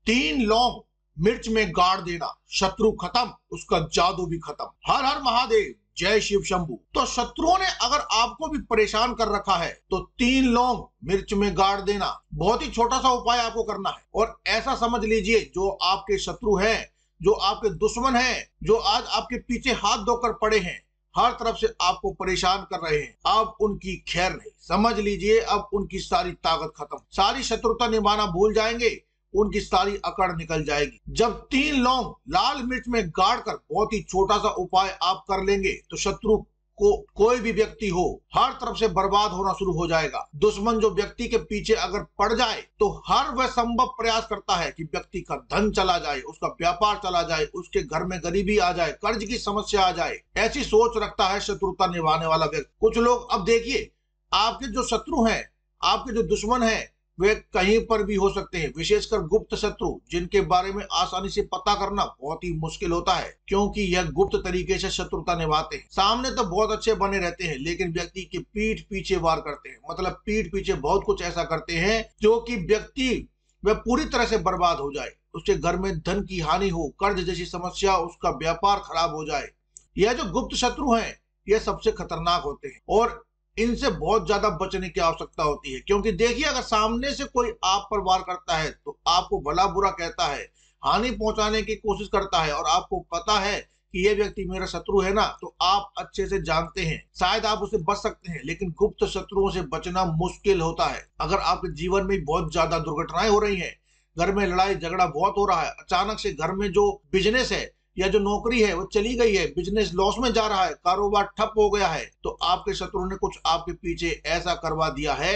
3 लौंग मिर्च में गाड़ देना, शत्रु खत्म, उसका जादू भी खत्म। हर हर महादेव, जय शिव शंभू। तो शत्रुओं ने अगर आपको भी परेशान कर रखा है तो 3 लौंग मिर्च में गाड़ देना, बहुत ही छोटा सा उपाय आपको करना है। और ऐसा समझ लीजिए, जो आपके शत्रु हैं, जो आपके दुश्मन हैं, जो आज आपके पीछे हाथ धोकर पड़े हैं, हर तरफ से आपको परेशान कर रहे हैं, अब उनकी खैर नहीं। समझ लीजिए अब उनकी सारी ताकत खत्म, सारी शत्रुता निभाना भूल जाएंगे, उनकी सारी अकड़ निकल जाएगी। जब 3 लौंग लाल मिर्च में गाड़ कर बहुत ही छोटा सा उपाय आप कर लेंगे तो शत्रु को कोई भी व्यक्ति हो, हर तरफ से बर्बाद होना शुरू हो जाएगा। दुश्मन जो व्यक्ति के पीछे अगर पड़ जाए तो हर वह संभव प्रयास करता है कि व्यक्ति का धन चला जाए, उसका व्यापार चला जाए, उसके घर में गरीबी आ जाए, कर्ज की समस्या आ जाए। ऐसी सोच रखता है शत्रुता निभाने वाला व्यक्ति। कुछ लोग, अब देखिए, आपके जो शत्रु हैं, आपके जो दुश्मन हैं, वे कहीं पर भी हो सकते हैं, विशेषकर गुप्त शत्रु, जिनके बारे में आसानी से पता करना बहुत ही मुश्किल होता है, क्योंकि यह गुप्त तरीके से शत्रुता निभाते हैं। सामने तो बहुत अच्छे बने रहते हैं, लेकिन व्यक्ति की पीठ पीछे वार करते हैं, मतलब पीठ पीछे बहुत कुछ ऐसा करते हैं जो कि व्यक्ति वह पूरी तरह से बर्बाद हो जाए, उसके घर में धन की हानि हो, कर्ज जैसी समस्या, उसका व्यापार खराब हो जाए। यह जो गुप्त शत्रु हैं, यह सबसे खतरनाक होते हैं और इनसे बहुत ज्यादा बचने की आवश्यकता होती है। क्योंकि देखिए, अगर सामने से कोई आप पर वार करता है तो आपको भला बुरा कहता है, हानि पहुंचाने की कोशिश करता है, और आपको पता है कि ये व्यक्ति मेरा शत्रु है ना, तो आप अच्छे से जानते हैं शायद आप उसे बच सकते हैं, लेकिन गुप्त शत्रुओं से बचना मुश्किल होता है। अगर आपके जीवन में बहुत ज्यादा दुर्घटनाएं हो रही हैं, घर में लड़ाई झगड़ा बहुत हो रहा है, अचानक से घर में जो बिजनेस है या जो नौकरी है वो चली गई है, बिजनेस लॉस में जा रहा है, कारोबार ठप हो गया है, तो आपके शत्रु ने कुछ आपके पीछे ऐसा करवा दिया है,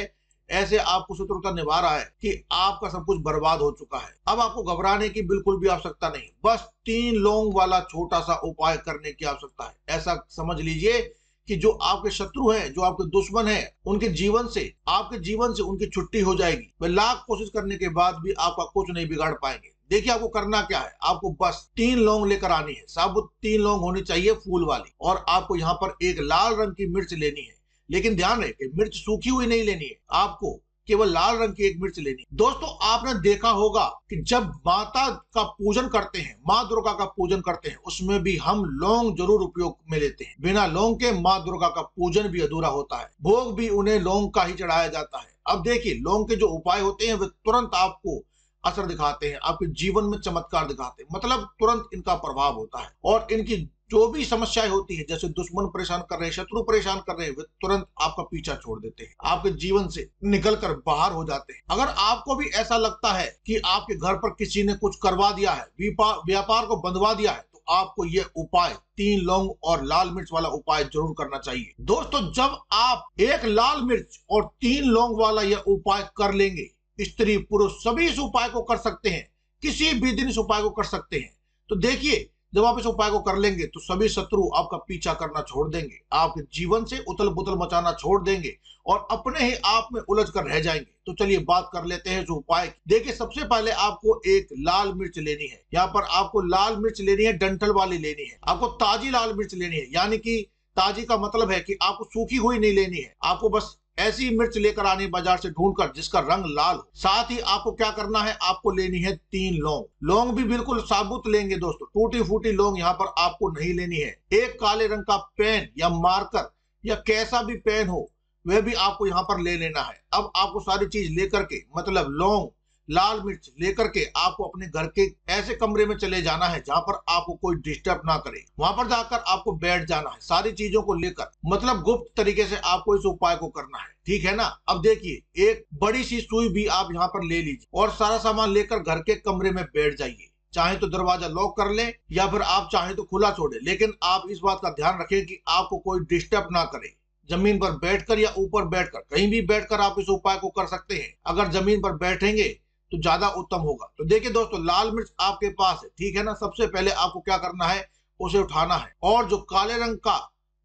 ऐसे आपको शत्रुता निभा रहा है कि आपका सब कुछ बर्बाद हो चुका है। अब आपको घबराने की बिल्कुल भी आवश्यकता नहीं, बस 3 लौंग वाला छोटा सा उपाय करने की आवश्यकता है। ऐसा समझ लीजिए कि जो आपके शत्रु हैं, जो आपके दुश्मन हैं, उनके जीवन से, आपके जीवन से उनकी छुट्टी हो जाएगी। वे लाख कोशिश करने के बाद भी आपका कुछ नहीं बिगाड़ पाएंगे। देखिए, आपको करना क्या है, आपको बस 3 लौंग लेकर आनी है, साबुत 3 लौंग होनी चाहिए, फूल वाली, और आपको यहाँ पर एक लाल रंग की मिर्च लेनी है। लेकिन ध्यान रहे कि मिर्च सूखी हुई नहीं लेनी है, आपको केवल लाल रंग की एक मिर्च लेनी है। दोस्तों, आपने देखा होगा कि जब माता का पूजन करते हैं, माँ दुर्गा का पूजन करते हैं, उसमें भी हम लौंग जरूर उपयोग में लेते हैं। बिना लौंग के माँ दुर्गा का पूजन भी अधूरा होता है, भोग भी उन्हें लौंग का ही चढ़ाया जाता है। अब देखिए, लौंग के जो उपाय होते हैं वे तुरंत आपको असर दिखाते हैं, आपके जीवन में चमत्कार दिखाते हैं, मतलब तुरंत इनका प्रभाव होता है। और इनकी जो भी समस्याएं होती है, जैसे दुश्मन परेशान कर रहे हैं, शत्रु परेशान कर रहे हैं, वे तुरंत आपका पीछा छोड़ देते हैं, आपके जीवन से निकलकर बाहर हो जाते हैं। अगर आपको भी ऐसा लगता है कि आपके घर पर किसी ने कुछ करवा दिया है, व्यापार को बंधवा दिया है, तो आपको यह उपाय 3 लौंग और लाल मिर्च वाला उपाय जरूर करना चाहिए। दोस्तों, जब आप एक लाल मिर्च और 3 लौंग वाला यह उपाय कर लेंगे, स्त्री पुरुष सभी इस उपाय को कर सकते हैं, किसी भी दिन इस उपाय को कर सकते हैं। तो देखिए, जब आप इस उपाय को कर लेंगे तो सभी शत्रु आपका पीछा करना छोड़ देंगे, आपके जीवन से उथल पुथल मचाना छोड़ देंगे और अपने ही आप में उलझ कर रह जाएंगे। तो चलिए बात कर लेते हैं जो उपाय। देखिए, सबसे पहले आपको एक लाल मिर्च लेनी है। यहाँ पर आपको लाल मिर्च लेनी है, डंठल वाली लेनी है, आपको ताजी लाल मिर्च लेनी है। यानी कि ताजी का मतलब है कि आपको सूखी हुई नहीं लेनी है, आपको बस ऐसी मिर्च लेकर आनी बाजार से ढूंढकर जिसका रंग लाल हो। साथ ही आपको क्या करना है, आपको लेनी है 3 लौंग। लौंग भी बिल्कुल साबुत लेंगे दोस्तों, टूटी फूटी लौंग यहाँ पर आपको नहीं लेनी है। एक काले रंग का पेन या मार्कर या कैसा भी पेन हो, वह भी आपको यहाँ पर ले लेना है। अब आपको सारी चीज लेकर के, मतलब लौंग, लाल मिर्च लेकर के आपको अपने घर के ऐसे कमरे में चले जाना है जहां पर आपको कोई डिस्टर्ब ना करे। वहां पर जाकर आपको बैठ जाना है, सारी चीजों को लेकर, मतलब गुप्त तरीके से आपको इस उपाय को करना है, ठीक है ना। अब देखिए, एक बड़ी सी सुई भी आप यहाँ पर ले लीजिए और सारा सामान लेकर घर के कमरे में बैठ जाइए। चाहे तो दरवाजा लॉक कर लें या फिर आप चाहे तो खुला छोड़े, लेकिन आप इस बात का ध्यान रखें कि आपको कोई डिस्टर्ब ना करे। जमीन पर बैठकर या ऊपर बैठकर, कहीं भी बैठकर आप इस उपाय को कर सकते हैं। अगर जमीन पर बैठेंगे तो ज्यादा उत्तम होगा। तो देखिए दोस्तों, लाल मिर्च आपके पास है, ठीक है ना। सबसे पहले आपको क्या करना है, उसे उठाना है और जो काले रंग का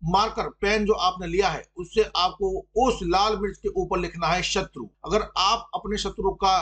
मार्कर पेन जो आपने लिया है, उससे आपको उस लाल मिर्च के ऊपर लिखना है शत्रु। अगर आप अपने शत्रु का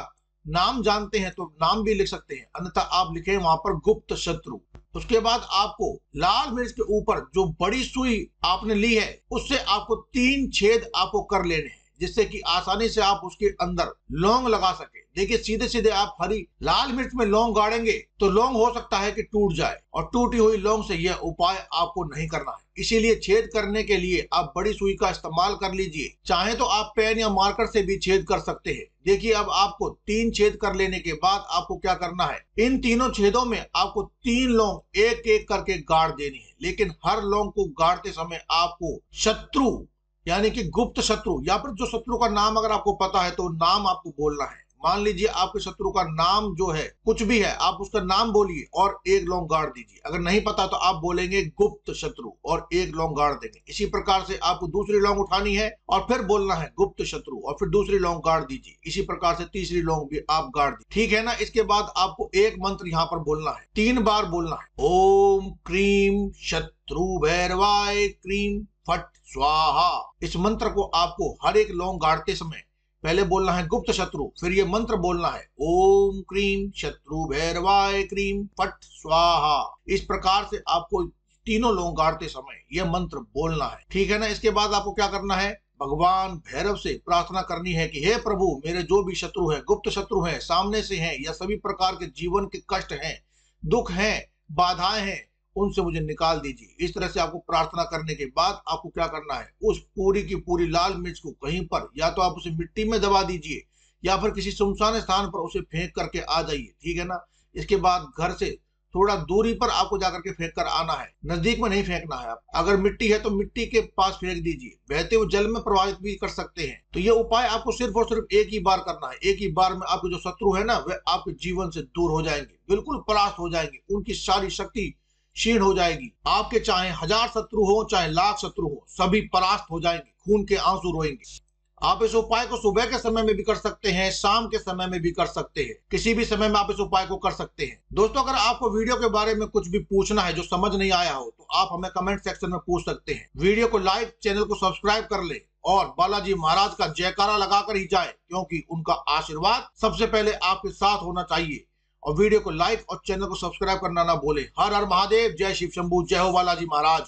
नाम जानते हैं तो नाम भी लिख सकते हैं, अन्यथा आप लिखें वहां पर गुप्त शत्रु। उसके बाद आपको लाल मिर्च के ऊपर जो बड़ी सुई आपने ली है, उससे आपको 3 छेद आपको कर लेने हैं। जिससे कि आसानी से आप उसके अंदर लौंग लगा सके। देखिए सीधे सीधे आप हरी लाल मिर्च में लौंग गाड़ेंगे तो लौंग हो सकता है कि टूट जाए, और टूटी हुई लौंग से यह उपाय आपको नहीं करना है। इसीलिए छेद करने के लिए आप बड़ी सुई का इस्तेमाल कर लीजिए, चाहे तो आप पेन या मार्कर से भी छेद कर सकते हैं। देखिए अब आपको 3 छेद कर लेने के बाद आपको क्या करना है, इन तीनों छेदों में आपको 3 लौंग एक एक करके गाड़ देनी है। लेकिन हर लौंग को गाड़ते समय आपको शत्रु यानी कि गुप्त शत्रु या फिर जो शत्रु का नाम अगर आपको पता है तो नाम आपको बोलना है। मान लीजिए आपके शत्रु का नाम जो है कुछ भी है, आप उसका नाम बोलिए और एक लौंग गाड़ दीजिए। अगर नहीं पता तो आप बोलेंगे गुप्त शत्रु और एक लौंग गाड़ देंगे। इसी प्रकार से आपको दूसरी लौंग उठानी है और फिर बोलना है गुप्त शत्रु और फिर दूसरी लौंग गाड़ दीजिए। इसी प्रकार से तीसरी लौंग भी आप गाड़ दीजिए, ठीक है ना। इसके बाद आपको एक मंत्र यहाँ पर बोलना है, 3 बार बोलना है। ओम क्रीम शत्रु भैरवाय क्रीम फट स्वाहा। इस मंत्र को आपको हर एक लौंग गाड़ते समय पहले बोलना है गुप्त शत्रु, फिर ये मंत्र बोलना है ओम क्रीम शत्रु भैरवाय क्रीम फट स्वाहा। इस प्रकार से आपको तीनों लौंग गाड़ते समय यह मंत्र बोलना है, ठीक है ना। इसके बाद आपको क्या करना है, भगवान भैरव से प्रार्थना करनी है कि हे प्रभु, मेरे जो भी शत्रु हैं, गुप्त शत्रु हैं, सामने से हैं या सभी प्रकार के जीवन के कष्ट हैं, दुख हैं, बाधाएं हैं, उनसे मुझे निकाल दीजिए। इस तरह से आपको प्रार्थना करने के बाद आपको क्या करना है, उस पूरी की पूरी लाल मिर्च को कहीं पर या तो आप उसे मिट्टी में दबा दीजिए या फिर किसी सुनसान स्थान पर उसे फेंक करके आ जाइए, ठीक है ना। इसके बाद घर से थोड़ा दूरी पर आपको जाकर के फेंक कर आना है, नजदीक में नहीं फेंकना है। आप अगर मिट्टी है तो मिट्टी के पास फेंक दीजिए, बहते हुए जल में प्रवाहित भी कर सकते हैं। तो ये उपाय आपको सिर्फ और सिर्फ एक ही बार करना है। एक ही बार में आपके जो शत्रु है ना वे आपके जीवन से दूर हो जाएंगे, बिल्कुल परास्त हो जाएंगे, उनकी सारी शक्ति क्षीण हो जाएगी। आपके चाहे 1000 शत्रु हो चाहे लाख शत्रु हो, सभी परास्त हो जाएंगे, खून के आंसू रोएंगे। आप इस उपाय को सुबह के समय में भी कर सकते हैं, शाम के समय में भी कर सकते हैं, किसी भी समय में आप इस उपाय को कर सकते हैं। दोस्तों अगर आपको वीडियो के बारे में कुछ भी पूछना है जो समझ नहीं आया हो तो आप हमें कमेंट सेक्शन में पूछ सकते हैं। वीडियो को लाइक, चैनल को सब्सक्राइब कर ले और बालाजी महाराज का जयकारा लगाकर ही जाए, क्योंकि उनका आशीर्वाद सबसे पहले आपके साथ होना चाहिए। और वीडियो को लाइक और चैनल को सब्सक्राइब करना ना भूले। हर हर महादेव, जय शिव शंभू, जय हो बालाजी महाराज।